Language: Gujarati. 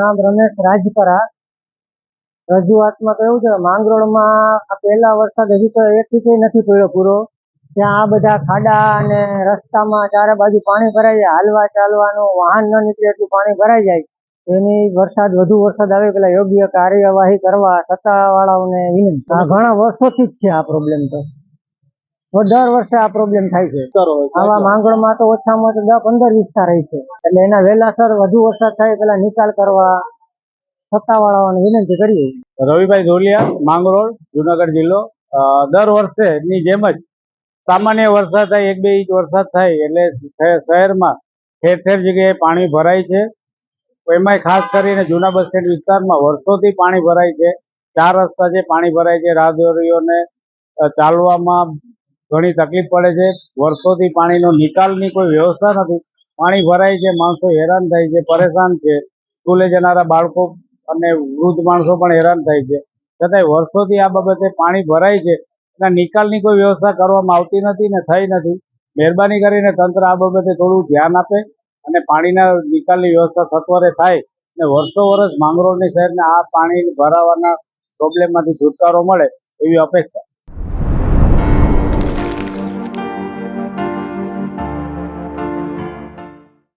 નામ રમેશ રાજપરા। રજૂઆતમાં તો એવું છે, માંગરોળમાં પહેલા વરસાદ હજી તો એક થી નથી પડ્યો પૂરો, ત્યાં આ બધા ખાડા અને રસ્તામાં ચારે બાજુ પાણી ભરાઈ જાય, હાલવા ચાલવાનું વાહન ન નીકળે એટલું પાણી ભરાઈ જાય। એની વધુ વરસાદ આવે પેલા યોગ્ય કાર્યવાહી કરવા સત્તાવાળાઓને વિનંતી। આ ઘણા વર્ષોથી જ છે આ પ્રોબ્લેમ, તો દર વર્ષે આ પ્રોબ્લેમ થાય છે। આવા માંગરોળમાં તો ઓછામાં ઓછા 10-15 વિસ્તાર છે, એટલે એના વહેલાસર વધુ વરસાદ થાય પેલા નિકાલ કરવા સત્તાવાળાઓને વિનંતી કરીએ। રવિભાઈ ધોલિયા, માંગરોળ, જુનાગઢ જિલ્લો। દર વર્ષે ની જેમ જ સામાન્ય વરસાદ થાય, 1-2 ઇંચ વરસાદ થાય એટલે શહેરમાં ઠેર ઠેર જગ્યાએ પાણી ભરાય છે। એમાંય ખાસ કરીને જૂના બસ સ્ટેન્ડ વિસ્તારમાં વર્ષોથી પાણી ભરાય છે। 4 રસ્તા જે પાણી ભરાય છે, રાહદારીઓને ચાલવામાં ઘણી તકલીફ પડે છે। વર્ષોથી પાણીનો નિકાલની કોઈ વ્યવસ્થા નથી, પાણી ભરાય છે, માણસો હેરાન થાય છે, પરેશાન છે, સ્કૂલે જનારા બાળકો અને વૃદ્ધ માણસો પણ હેરાન થાય છે। છતાંય વર્ષોથી આ બાબતે પાણી ભરાય છે, એના નિકાલની કોઈ વ્યવસ્થા કરવામાં આવતી નથી ને થઈ નથી। મહેરબાની કરીને તંત્ર આ બાબતે થોડું ધ્યાન આપે અને પાણીના નિકાલની વ્યવસ્થા સત્વરે થાય ને વર્ષો વર્ષ માંગરોળની શહેરને આ પાણી ભરાવાના પ્રોબ્લેમમાંથી છુટકારો મળે એવી અપેક્ષા।